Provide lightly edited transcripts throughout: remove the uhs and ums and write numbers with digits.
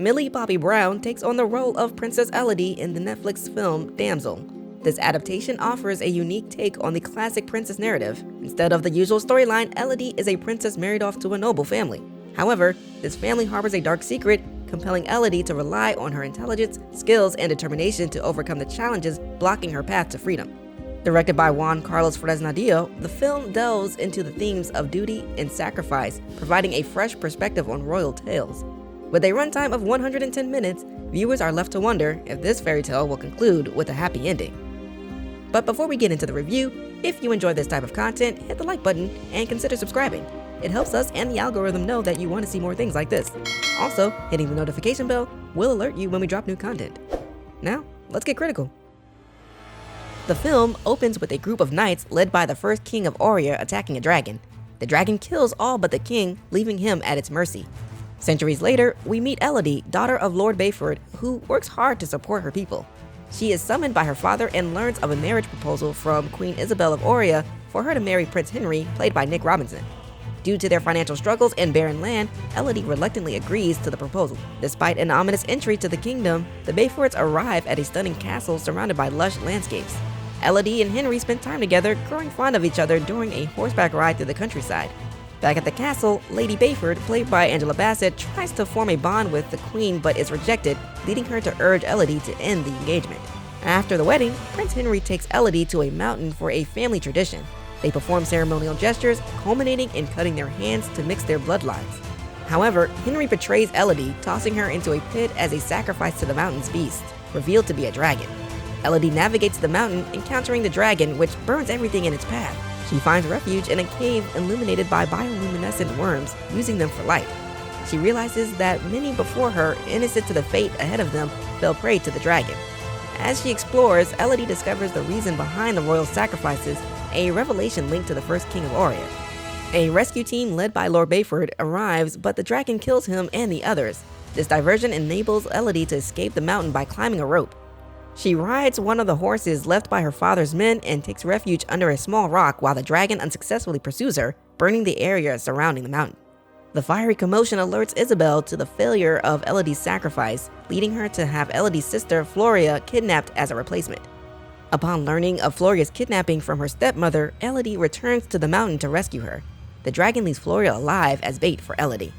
Millie Bobby Brown takes on the role of Princess Elodie in the Netflix film Damsel. This adaptation offers a unique take on the classic princess narrative. Instead of the usual storyline, Elodie is a princess married off to a noble family. However, this family harbors a dark secret, compelling Elodie to rely on her intelligence, skills, and determination to overcome the challenges blocking her path to freedom. Directed by Juan Carlos Fresnadillo, the film delves into the themes of duty and sacrifice, providing a fresh perspective on royal tales. With a runtime of 110 minutes, viewers are left to wonder if this fairy tale will conclude with a happy ending. But before we get into the review, if you enjoy this type of content, hit the like button and consider subscribing. It helps us and the algorithm know that you want to see more things like this. Also, hitting the notification bell will alert you when we drop new content. Now, let's get critical. The film opens with a group of knights led by the first king of Oria attacking a dragon. The dragon kills all but the king, leaving him at its mercy. Centuries later, we meet Elodie, daughter of Lord Bayford, who works hard to support her people. She is summoned by her father and learns of a marriage proposal from Queen Isabel of Oria for her to marry Prince Henry, played by Nick Robinson. Due to their financial struggles and barren land, Elodie reluctantly agrees to the proposal. Despite an ominous entry to the kingdom, the Bayfords arrive at a stunning castle surrounded by lush landscapes. Elodie and Henry spend time together, growing fond of each other during a horseback ride through the countryside. Back at the castle, Lady Bayford, played by Angela Bassett, tries to form a bond with the queen but is rejected, leading her to urge Elodie to end the engagement. After the wedding, Prince Henry takes Elodie to a mountain for a family tradition. They perform ceremonial gestures, culminating in cutting their hands to mix their bloodlines. However, Henry betrays Elodie, tossing her into a pit as a sacrifice to the mountain's beast, revealed to be a dragon. Elodie navigates the mountain, encountering the dragon, which burns everything in its path. She finds refuge in a cave illuminated by bioluminescent worms, using them for light. She realizes that many before her, innocent to the fate ahead of them, fell prey to the dragon. As she explores, Elodie discovers the reason behind the royal sacrifices, a revelation linked to the first king of Oria. A rescue team led by Lord Bayford arrives, but the dragon kills him and the others. This diversion enables Elodie to escape the mountain by climbing a rope. She rides one of the horses left by her father's men and takes refuge under a small rock while the dragon unsuccessfully pursues her, burning the area surrounding the mountain. The fiery commotion alerts Isabel to the failure of Elodie's sacrifice, leading her to have Elodie's sister, Floria, kidnapped as a replacement. Upon learning of Floria's kidnapping from her stepmother, Elodie returns to the mountain to rescue her. The dragon leaves Floria alive as bait for Elodie.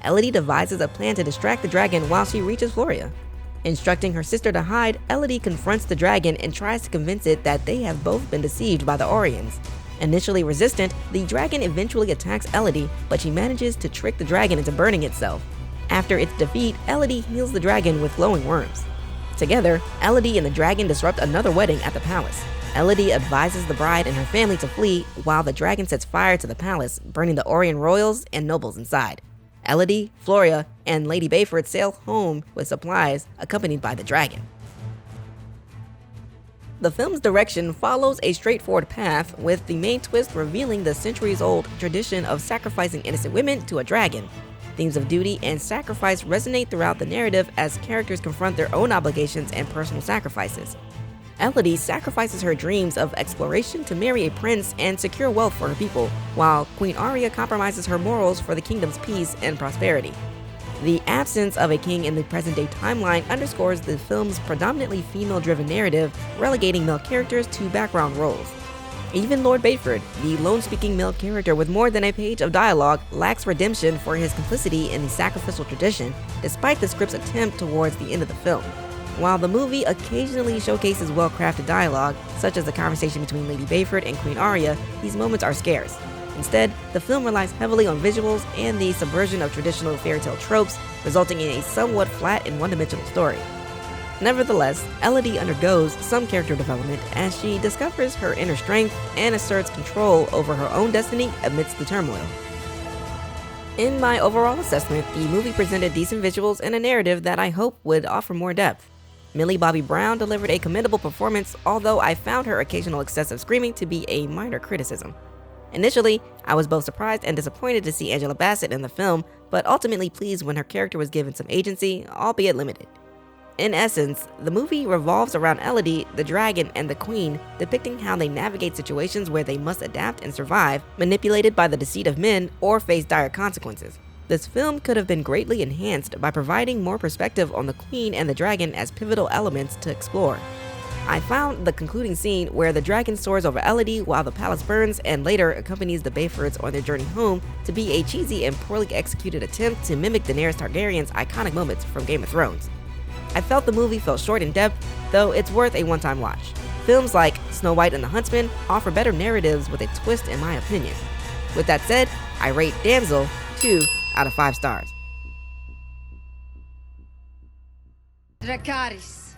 Elodie devises a plan to distract the dragon while she reaches Floria. Instructing her sister to hide, Elodie confronts the dragon and tries to convince it that they have both been deceived by the Orians. Initially resistant, the dragon eventually attacks Elodie, but she manages to trick the dragon into burning itself. After its defeat, Elodie heals the dragon with glowing worms. Together, Elodie and the dragon disrupt another wedding at the palace. Elodie advises the bride and her family to flee, while the dragon sets fire to the palace, burning the Orian royals and nobles inside. Elodie, Floria, and Lady Bayford sail home with supplies, accompanied by the dragon. The film's direction follows a straightforward path, with the main twist revealing the centuries-old tradition of sacrificing innocent women to a dragon. Themes of duty and sacrifice resonate throughout the narrative as characters confront their own obligations and personal sacrifices. Elodie sacrifices her dreams of exploration to marry a prince and secure wealth for her people, while Queen Aria compromises her morals for the kingdom's peace and prosperity. The absence of a king in the present-day timeline underscores the film's predominantly female-driven narrative, relegating male characters to background roles. Even Lord Bayford, the lone-speaking male character with more than a page of dialogue, lacks redemption for his complicity in the sacrificial tradition, despite the script's attempt towards the end of the film. While the movie occasionally showcases well-crafted dialogue, such as the conversation between Lady Bayford and Queen Aria, these moments are scarce. Instead, the film relies heavily on visuals and the subversion of traditional fairy tale tropes, resulting in a somewhat flat and one-dimensional story. Nevertheless, Elodie undergoes some character development as she discovers her inner strength and asserts control over her own destiny amidst the turmoil. In my overall assessment, the movie presented decent visuals and a narrative that I hope would offer more depth. Millie Bobby Brown delivered a commendable performance, although I found her occasional excessive screaming to be a minor criticism. Initially, I was both surprised and disappointed to see Angela Bassett in the film, but ultimately pleased when her character was given some agency, albeit limited. In essence, the movie revolves around Elodie, the dragon, and the queen, depicting how they navigate situations where they must adapt and survive, manipulated by the deceit of men, or face dire consequences. This film could have been greatly enhanced by providing more perspective on the Queen and the dragon as pivotal elements to explore. I found the concluding scene where the dragon soars over Elodie while the palace burns and later accompanies the Bayfords on their journey home to be a cheesy and poorly executed attempt to mimic Daenerys Targaryen's iconic moments from Game of Thrones. I felt the movie fell short in depth, though it's worth a one-time watch. Films like Snow White and the Huntsman offer better narratives with a twist in my opinion. With that said, I rate Damsel 2 out of 5 stars. Dracarys.